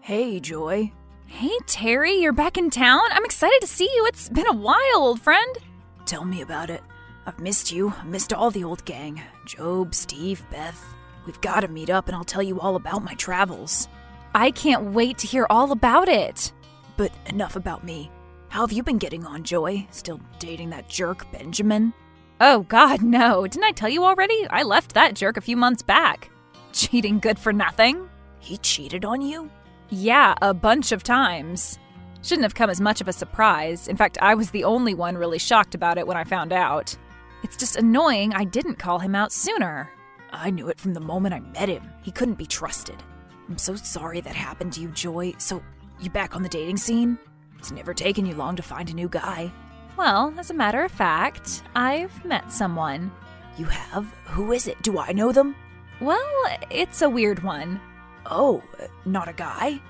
Hey, Joy. Hey, Terry, you're back in town? I'm excited to see you. It's been a while, old friend. Tell me about it. I've missed you. I've missed all the old gang. Job, Steve, Beth. We've got to meet up and I'll tell you all about my travels. I can't wait to hear all about it. But enough about me. How have you been getting on, Joy? Still dating that jerk, Benjamin? Oh, God, no. Didn't I tell you already? I left that jerk a few months back. Cheating good for nothing? He cheated on you? Yeah, a bunch of times. Shouldn't have come as much of a surprise. In fact, I was the only one really shocked about it when I found out. It's just annoying I didn't call him out sooner. I knew it from the moment I met him. He couldn't be trusted. I'm so sorry that happened to you, Joy. So, you back on the dating scene? It's never taken you long to find a new guy. Well, as a matter of fact, I've met someone. You have? Who is it? Do I know them? Well, it's a weird one. Oh, not a guy?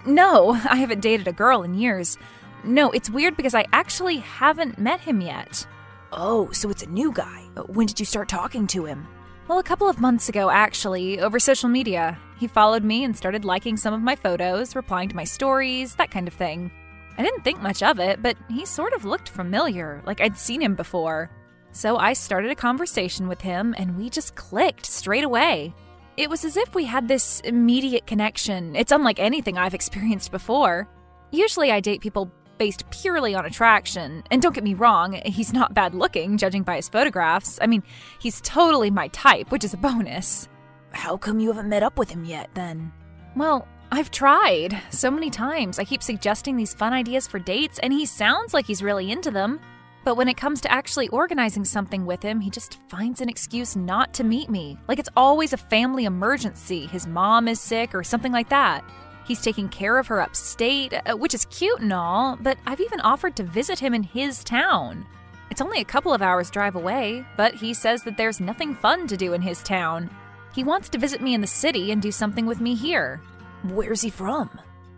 No, I haven't dated a girl in years. No, it's weird because I actually haven't met him yet. Oh, so it's a new guy. When did you start talking to him? Well, a couple of months ago, actually, over social media. He followed me and started liking some of my photos, replying to my stories, that kind of thing. I didn't think much of it, but he sort of looked familiar, like I'd seen him before. So I started a conversation with him, and we just clicked straight away. It was as if we had this immediate connection. It's unlike anything I've experienced before. Usually I date people based purely on attraction, and don't get me wrong, he's not bad looking, judging by his photographs. I mean, he's totally my type, which is a bonus. How come you haven't met up with him yet, then? Well, I've tried so many times. I keep suggesting these fun ideas for dates, and he sounds like he's really into them. But when it comes to actually organizing something with him, he just finds an excuse not to meet me. Like it's always a family emergency. His mom is sick or something like that. He's taking care of her upstate, which is cute and all, but I've even offered to visit him in his town. It's only a couple of hours' drive away, but he says that there's nothing fun to do in his town. He wants to visit me in the city and do something with me here. Where's he from?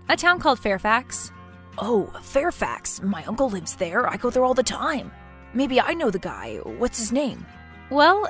A town called Fairfax. Oh, Fairfax. My uncle lives there. I go there all the time. Maybe I know the guy. What's his name? Well,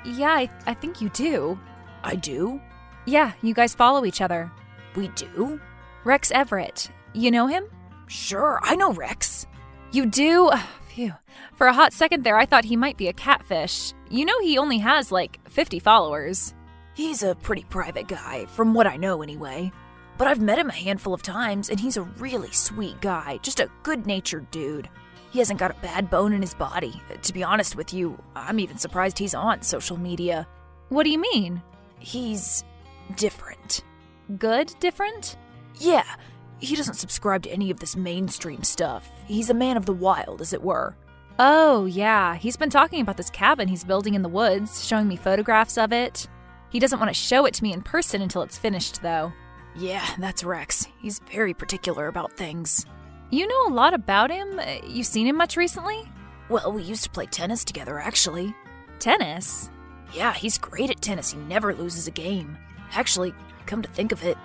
yeah, I think you do. I do? Yeah, you guys follow each other. We do? Rex Everett. You know him? Sure, I know Rex. You do? Phew. For a hot second there, I thought he might be a catfish. You know he only has, 50 followers. He's a pretty private guy, from what I know anyway. But I've met him a handful of times, and he's a really sweet guy. Just a good-natured dude. He hasn't got a bad bone in his body. To be honest with you, I'm even surprised he's on social media. What do you mean? He's different. Good different? Yeah, he doesn't subscribe to any of this mainstream stuff. He's a man of the wild, as it were. Oh, yeah. He's been talking about this cabin he's building in the woods, showing me photographs of it. He doesn't want to show it to me in person until it's finished, though. Yeah, that's Rex. He's very particular about things. You know a lot about him? You seen him much recently? Well, we used to play tennis together, actually. Tennis? Yeah, he's great at tennis. He never loses a game. Actually, come to think of it,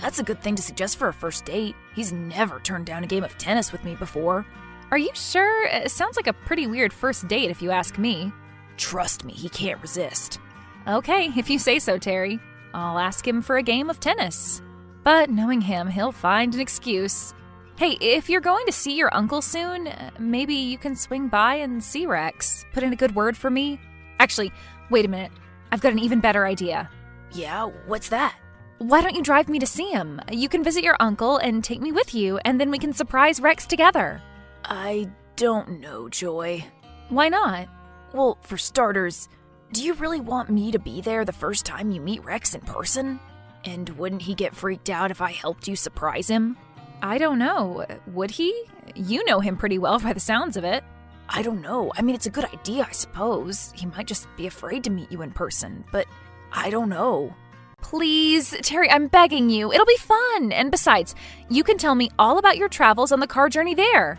that's a good thing to suggest for a first date. He's never turned down a game of tennis with me before. Are you sure? It sounds like a pretty weird first date if you ask me. Trust me, he can't resist. Okay, if you say so, Terry. I'll ask him for a game of tennis. But knowing him, he'll find an excuse. Hey, if you're going to see your uncle soon, maybe you can swing by and see Rex. Put in a good word for me. Actually, wait a minute. I've got an even better idea. Yeah, what's that? Why don't you drive me to see him? You can visit your uncle and take me with you, and then we can surprise Rex together. I don't know, Joy. Why not? Well, for starters, do you really want me to be there the first time you meet Rex in person? And wouldn't he get freaked out if I helped you surprise him? I don't know. Would he? You know him pretty well by the sounds of it. I don't know. I mean, it's a good idea, I suppose. He might just be afraid to meet you in person, but I don't know. Please, Terry, I'm begging you. It'll be fun. And besides, you can tell me all about your travels on the car journey there.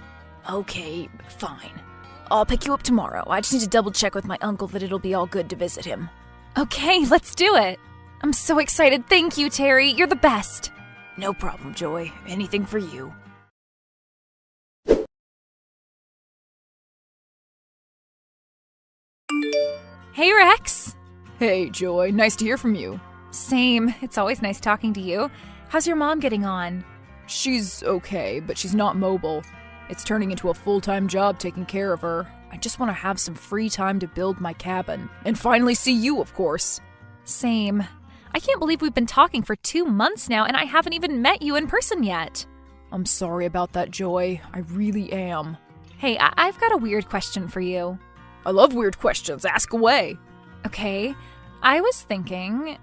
Okay, fine. I'll pick you up tomorrow. I just need to double check with my uncle that it'll be all good to visit him. Okay, let's do it. I'm so excited. Thank you, Terry. You're the best. No problem, Joy. Anything for you. Hey, Rex. Hey, Joy. Nice to hear from you. Same. It's always nice talking to you. How's your mom getting on? She's okay, but she's not mobile. It's turning into a full-time job taking care of her. I just want to have some free time to build my cabin. And finally see you, of course. Same. I can't believe we've been talking for 2 months now and I haven't even met you in person yet. I'm sorry about that, Joy. I really am. Hey, I've got a weird question for you. I love weird questions. Ask away. Okay, I was thinking,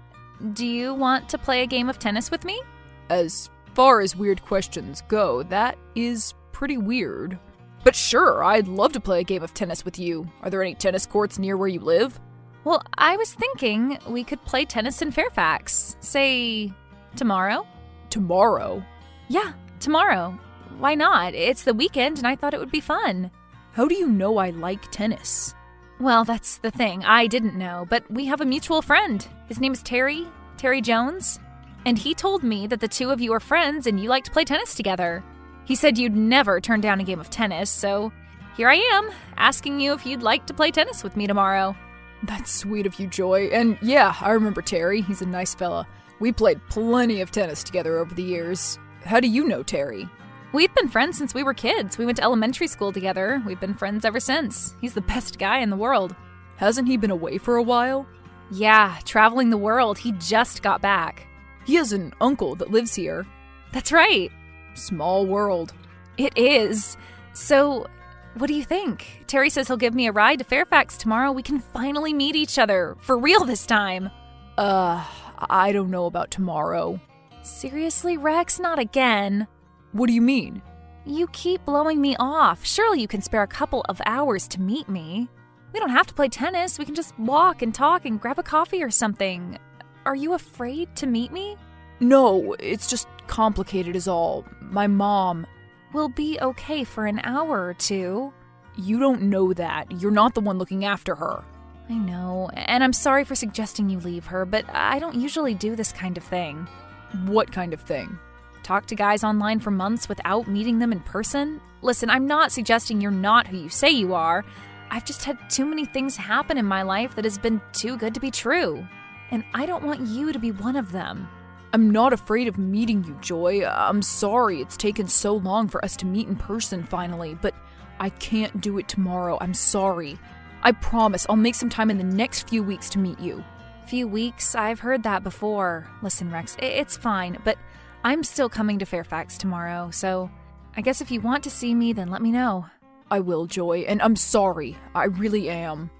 do you want to play a game of tennis with me? As far as weird questions go, that is pretty weird. But sure, I'd love to play a game of tennis with you. Are there any tennis courts near where you live? Well, I was thinking we could play tennis in Fairfax. Say, tomorrow? Tomorrow? Yeah, tomorrow. Why not? It's the weekend and I thought it would be fun. How do you know I like tennis? Well, that's the thing. I didn't know, but we have a mutual friend. His name is Terry Jones. And he told me that the two of you are friends and you like to play tennis together. He said you'd never turn down a game of tennis, so here I am, asking you if you'd like to play tennis with me tomorrow. That's sweet of you, Joy. And yeah, I remember Terry. He's a nice fella. We played plenty of tennis together over the years. How do you know Terry? We've been friends since we were kids. We went to elementary school together. We've been friends ever since. He's the best guy in the world. Hasn't he been away for a while? Yeah, traveling the world. He just got back. He has an uncle that lives here. That's right. Small world. It is. So, what do you think? Terry says he'll give me a ride to Fairfax tomorrow. We can finally meet each other. For real this time. I don't know about tomorrow. Seriously, Rex? Not again. What do you mean? You keep blowing me off. Surely you can spare a couple of hours to meet me. We don't have to play tennis. We can just walk and talk and grab a coffee or something. Are you afraid to meet me? No, it's just complicated is all. My mom will be okay for an hour or two. You don't know that. You're not the one looking after her. I know, and I'm sorry for suggesting you leave her, but I don't usually do this kind of thing. What kind of thing? Talk to guys online for months without meeting them in person? Listen, I'm not suggesting you're not who you say you are. I've just had too many things happen in my life that has been too good to be true. And I don't want you to be one of them. I'm not afraid of meeting you, Joy. I'm sorry it's taken so long for us to meet in person finally, but I can't do it tomorrow. I'm sorry. I promise I'll make some time in the next few weeks to meet you. Few weeks? I've heard that before. Listen, Rex, it's fine, but I'm still coming to Fairfax tomorrow, so I guess if you want to see me, then let me know. I will, Joy, and I'm sorry. I really am.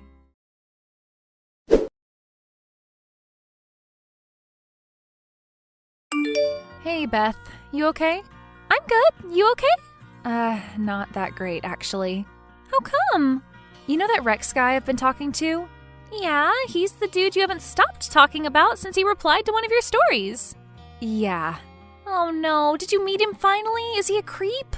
Hey, Beth. You okay? I'm good. You okay? Not that great, actually. How come? You know that Rex guy I've been talking to? Yeah, he's the dude you haven't stopped talking about since he replied to one of your stories. Yeah. Oh no, did you meet him finally? Is he a creep?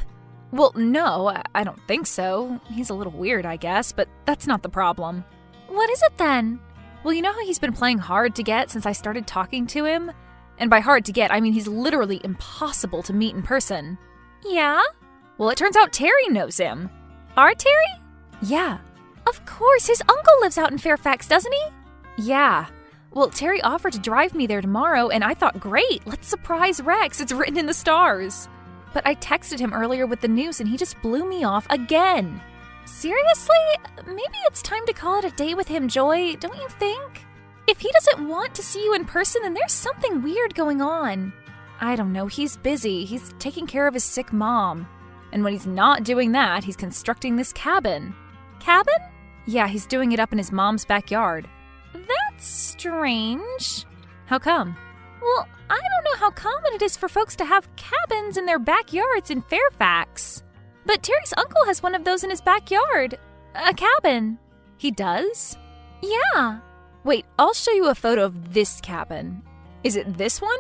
Well, no, I don't think so. He's a little weird, I guess, but that's not the problem. What is it then? Well, you know how he's been playing hard to get since I started talking to him? And by hard to get, I mean he's literally impossible to meet in person. Yeah? Well, it turns out Terry knows him. Our Terry? Yeah. Of course, his uncle lives out in Fairfax, doesn't he? Yeah. Well, Terry offered to drive me there tomorrow, and I thought, great, let's surprise Rex. It's written in the stars. But I texted him earlier with the news, and he just blew me off again. Seriously? Maybe it's time to call it a day with him, Joy, don't you think? If he doesn't want to see you in person, then there's something weird going on. I don't know, he's busy. He's taking care of his sick mom. And when he's not doing that, he's constructing this cabin. Cabin? Yeah, he's doing it up in his mom's backyard. That's strange. How come? Well, I don't know how common it is for folks to have cabins in their backyards in Fairfax. But Terry's uncle has one of those in his backyard. A cabin. He does? Yeah. Wait, I'll show you a photo of this cabin. Is it this one?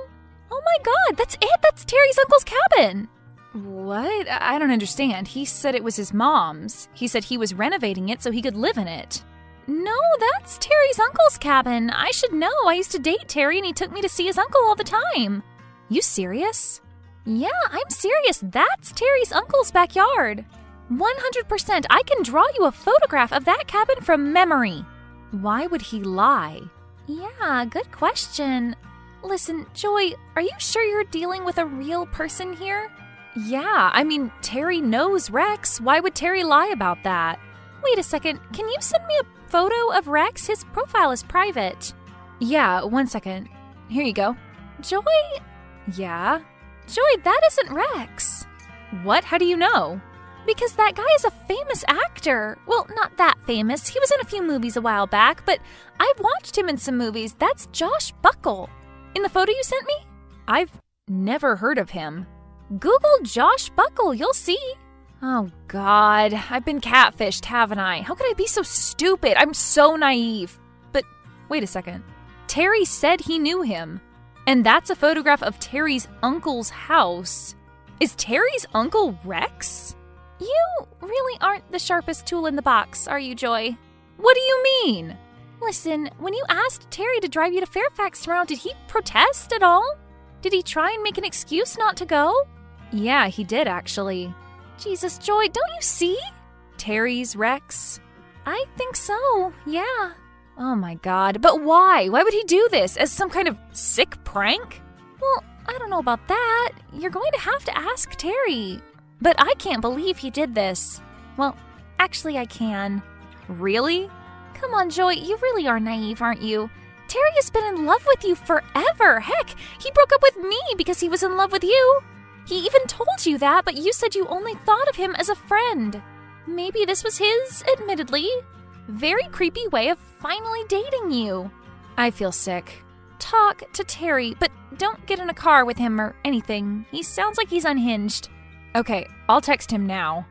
Oh my god, that's it! That's Terry's uncle's cabin! What? I don't understand. He said it was his mom's. He said he was renovating it so he could live in it. No, that's Terry's uncle's cabin. I should know. I used to date Terry and he took me to see his uncle all the time. You serious? Yeah, I'm serious. That's Terry's uncle's backyard. 100%. I can draw you a photograph of that cabin from memory. Why would he lie? Yeah, good question. Listen, Joy, are you sure you're dealing with a real person here? Yeah, I mean, Terry knows Rex. Why would Terry lie about that? Wait a second, can you send me a photo of Rex? His profile is private. Yeah, 1 second. Here you go. Joy? Yeah? Joy, that isn't Rex. What? How do you know? Because that guy is a famous actor. Well, not that famous. He was in a few movies a while back, but I've watched him in some movies. That's Josh Buckle. In the photo you sent me? I've never heard of him. Google Josh Buckle, you'll see. Oh, God. I've been catfished, haven't I? How could I be so stupid? I'm so naive. But wait a second. Terry said he knew him. And that's a photograph of Terry's uncle's house. Is Terry's uncle Rex? You really aren't the sharpest tool in the box, are you, Joy? What do you mean? Listen, when you asked Terry to drive you to Fairfax tomorrow, did he protest at all? Did he try and make an excuse not to go? Yeah, he did, actually. Jesus, Joy, don't you see? Terry's Rex? I think so, yeah. Oh my God, but why? Why would he do this? As some kind of sick prank? Well, I don't know about that. You're going to have to ask Terry. But I can't believe he did this. Well, actually I can. Really? Come on, Joy, you really are naive, aren't you? Terry has been in love with you forever. Heck, he broke up with me because he was in love with you. He even told you that, but you said you only thought of him as a friend. Maybe this was his, admittedly, very creepy way of finally dating you. I feel sick. Talk to Terry, but don't get in a car with him or anything. He sounds like he's unhinged. Okay, I'll text him now.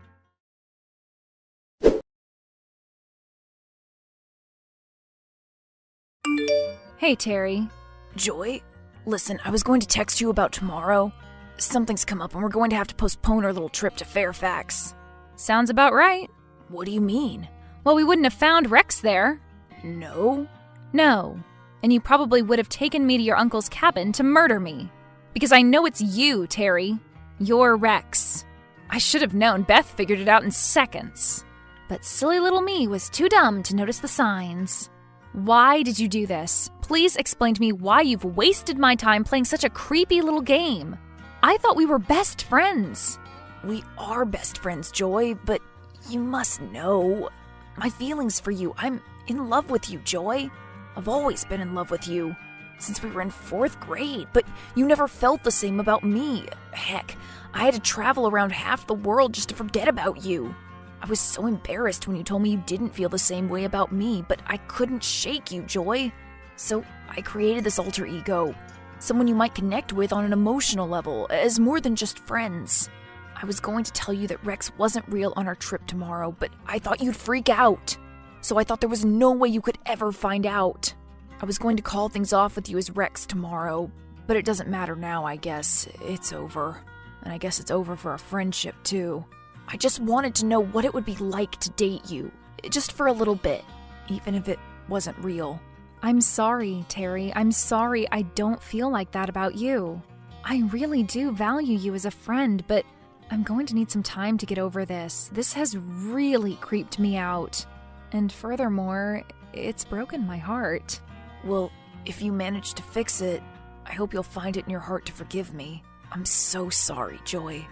Hey, Terry. Joy, listen, I was going to text you about tomorrow. Something's come up and we're going to have to postpone our little trip to Fairfax. Sounds about right. What do you mean? Well, we wouldn't have found Rex there. No? No. And you probably would have taken me to your uncle's cabin to murder me. Because I know it's you, Terry. You're Rex. I should have known. Beth figured it out in seconds. But silly little me was too dumb to notice the signs. Why did you do this? Please explain to me why you've wasted my time playing such a creepy little game. I thought we were best friends. We are best friends, Joy, but you must know. My feelings for you. I'm in love with you, Joy. I've always been in love with you. Since we were in 4th grade, but you never felt the same about me. Heck, I had to travel around half the world just to forget about you. I was so embarrassed when you told me you didn't feel the same way about me, but I couldn't shake you, Joy. So I created this alter ego, someone you might connect with on an emotional level, as more than just friends. I was going to tell you that Rex wasn't real on our trip tomorrow, but I thought you'd freak out. So I thought there was no way you could ever find out. I was going to call things off with you as Rex tomorrow, but it doesn't matter now, I guess. It's over. And I guess it's over for our friendship, too. I just wanted to know what it would be like to date you, just for a little bit, even if it wasn't real. I'm sorry, Terry. I'm sorry I don't feel like that about you. I really do value you as a friend, but I'm going to need some time to get over this. This has really creeped me out. And furthermore, it's broken my heart. Well, if you manage to fix it, I hope you'll find it in your heart to forgive me. I'm so sorry, Joy.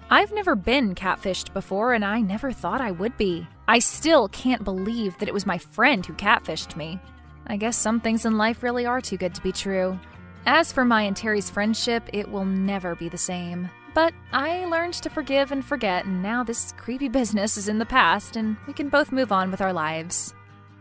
I've never been catfished before, and I never thought I would be. I still can't believe that it was my friend who catfished me. I guess some things in life really are too good to be true. As for my and Terry's friendship, it will never be the same. But I learned to forgive and forget, and now this creepy business is in the past, and we can both move on with our lives.